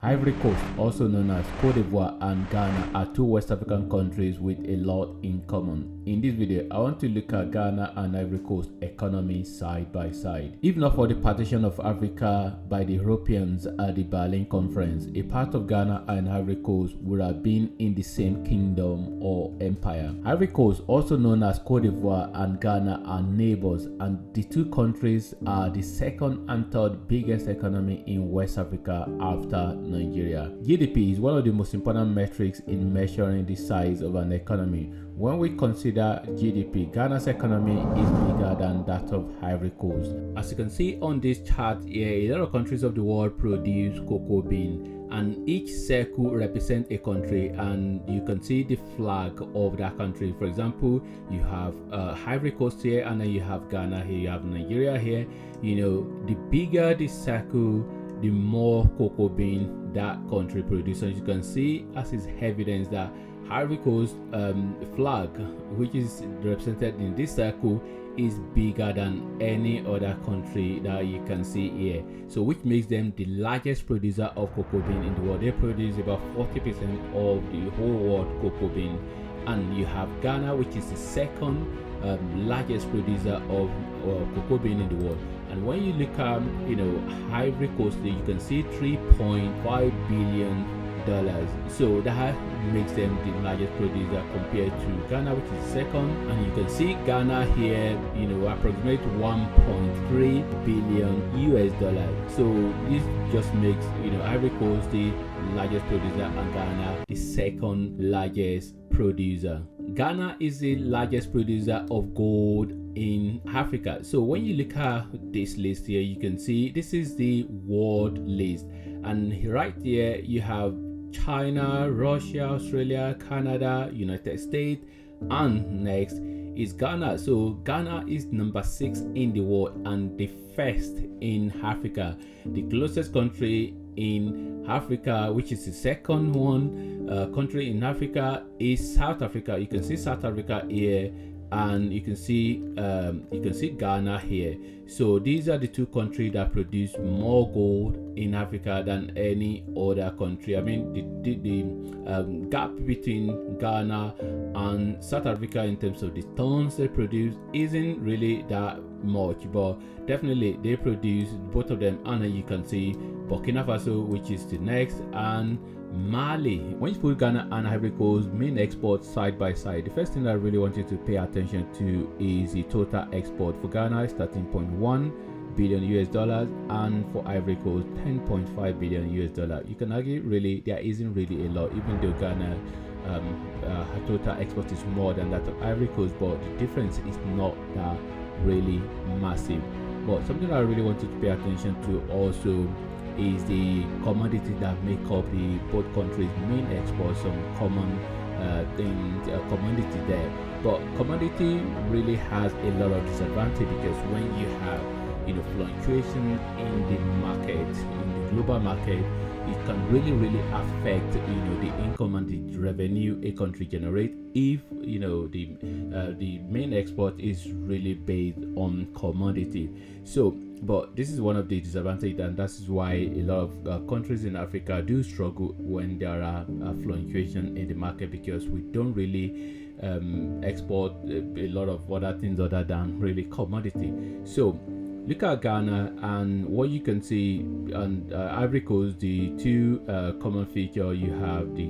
Ivory Coast, also known as Côte d'Ivoire, and Ghana are two West African countries with a lot in common. In this video, I want to look at Ghana and Ivory Coast economies side by side. If not for the partition of Africa by the Europeans at the Berlin Conference, a part of Ghana and Ivory Coast would have been in the same kingdom or empire. Ivory Coast, also known as Côte d'Ivoire, and Ghana are neighbors, and the two countries are the second and third biggest economy in West Africa after Nigeria. GDP is one of the most important metrics in measuring the size of an economy. When we consider GDP, Ghana's economy is bigger than that of Ivory Coast. As you can see on this chart here, a lot of countries of the world produce cocoa bean, and each circle represents a country, and you can see the flag of that country. For example, you have Ivory Coast here, and then you have Ghana here, you have Nigeria here. You know, the bigger the circle, the more cocoa bean that country produces. As you can see, as is evidence that Ivory Coast flag, which is represented in this circle, is bigger than any other country that you can see here. So which makes them the largest producer of cocoa bean in the world. They produce about 40% of the whole world cocoa bean. And you have Ghana, which is the second largest producer of cocoa bean in the world. And when you look at Ivory Coast, you can see $3.5 billion. So that makes them the largest producer compared to Ghana, which is second. And you can see Ghana here, approximate 1.3 billion US. So this just makes Ivory Coast the largest producer and Ghana the second largest producer. Ghana is the largest producer of gold in Africa. So when you look at this list here, you can see this is the world list, and right here you have China, Russia, Australia, Canada, United States, and next is Ghana. So Ghana is number 6 in the world and the first in Africa. The closest country in Africa, which is the second country in Africa, is South Africa. You can see South Africa here, and you can see Ghana here. So these are the two countries that produce more gold in Africa than any other country. I mean, the gap between Ghana and South Africa in terms of the tons they produce isn't really that much, but definitely they produce both of them. And then you can see Burkina Faso, which is the next, and Mali. When you put Ghana and Ivory Coast main exports side by side, the first thing I really want you to pay attention to is the total export. For Ghana is $13.1 billion US, and for Ivory Coast $10.5 billion US. You can argue really there isn't really a lot, even though Ghana her total export is more than that of Ivory Coast, but the difference is not that really massive. But something I really want you to pay attention to also is the commodity that make up the both countries' main exports. Some common things, commodity there, but commodity really has a lot of disadvantage, because when you have fluctuation in the market, in the global market, it can really affect the income and the revenue a country generates if the main export is really based on commodity. So but this is one of the disadvantages, and that is why a lot of countries in Africa do struggle when there are fluctuation in the market, because we don't really export a lot of other things other than really commodity. So look at Ghana, and what you can see on Ivory Coast, the two common feature, you have the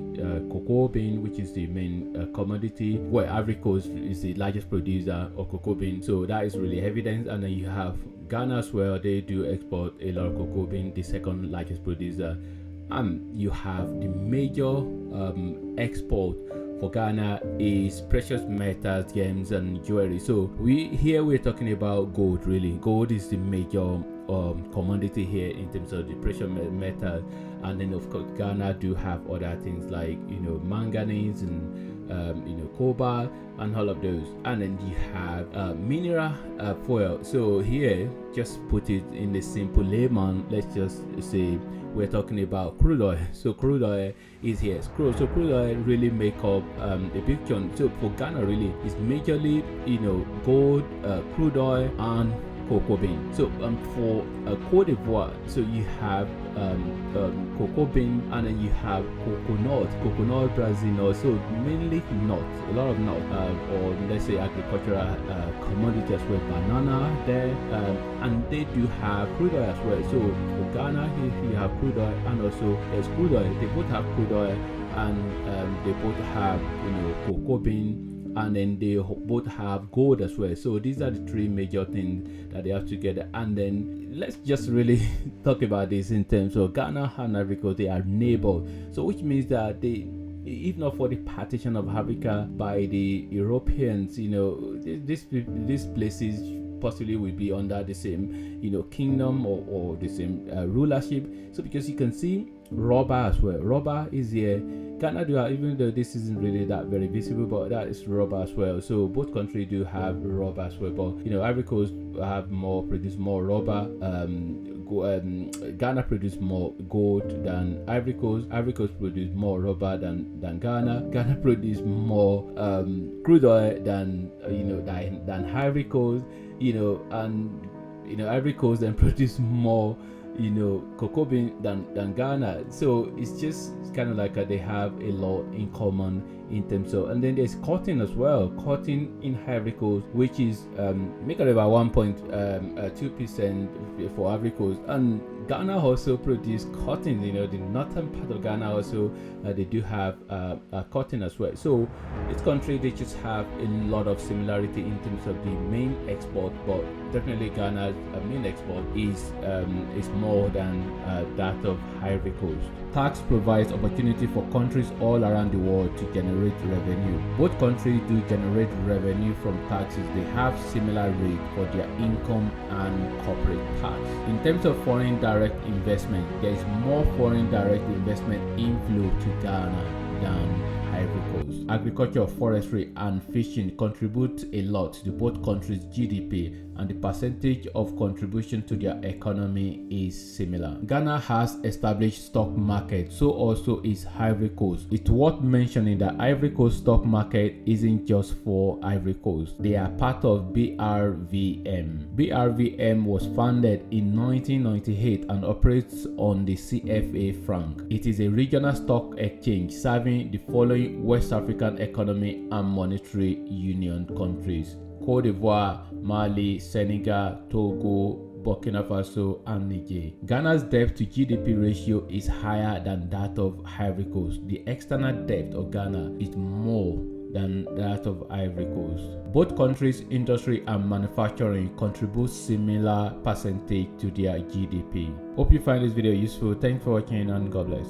cocoa bean, which is the main commodity, where Ivory Coast is the largest producer of cocoa bean, so that is really evident. And then you have Ghana as well, they do export a lot of cocoa bean, the second largest producer. You have the major export for Ghana is precious metals, gems, and jewelry. So we're talking about gold. Really, gold is the major commodity here in terms of the precious metal, and then of course Ghana do have other things like manganese and cobalt and all of those. And then you have mineral fuel. So here, just put it in the simple layman, let's just say we're talking about crude oil. So crude oil is here. So crude oil really make up a big chunk. So for Ghana really, it's majorly gold, crude oil, and cocoa bean. So for Côte d'Ivoire, so you have cocoa bean, and then you have coconut, Brazil nut. So mainly nut, a lot of nut, or let's say agricultural commodity as well, banana there, and they do have crude oil as well. So for Ghana, you have crude oil, and also there's crude oil. They both have crude oil, and they both have cocoa bean, and then they both have gold as well. So these are the three major things that they have together. And then let's just really talk about this in terms of Ghana and Ivory Coast. They are neighbors, so which means that they, if not for the partition of Africa by the Europeans, these places possibly will be under the same kingdom or the same rulership. So because you can see rubber as well, rubber is here. Ghana do have, even though this isn't really that very visible, but that is rubber as well. So both countries do have rubber as well, but Ivory Coast produce more rubber. Ghana produce more gold than Ivory Coast. Ivory Coast produce more rubber than Ghana. Ghana produce more crude oil than Ivory Coast. And Ivory Coast then produce more cocoa bean than Ghana. So it's just kind of like they have a lot in common in terms of, and then there's cotton as well. Cotton in Ivory Coast, which is make about 1.2% for Ivory Coast, and Ghana also produce cotton. The northern part of Ghana also they do have cotton as well. So this country, they just have a lot of similarity in terms of the main export, but definitely Ghana's main export is more than that of Ivory Coast. Tax provides opportunity for countries all around the world to generate revenue. Both countries do generate revenue from taxes. They have similar rate for their income and corporate tax. In terms of foreign direct investment, there is more foreign direct investment inflow to Ghana than Ivory Coast. Agriculture, forestry, and fishing contribute a lot to both countries' GDP, and the percentage of contribution to their economy is similar. Ghana has established stock market, so also is Ivory Coast. It's worth mentioning that Ivory Coast stock market isn't just for Ivory Coast. They are part of BRVM. BRVM was founded in 1998 and operates on the CFA franc. It is a regional stock exchange serving the following West African Economic and Monetary Union countries: Côte d'Ivoire, Mali, Senegal, Togo, Burkina Faso, and Niger. Ghana's debt to GDP ratio is higher than that of Ivory Coast. The external debt of Ghana is more than that of Ivory Coast. Both countries' industry and manufacturing contribute similar percentage to their GDP. Hope you find this video useful. Thanks for watching, and God bless.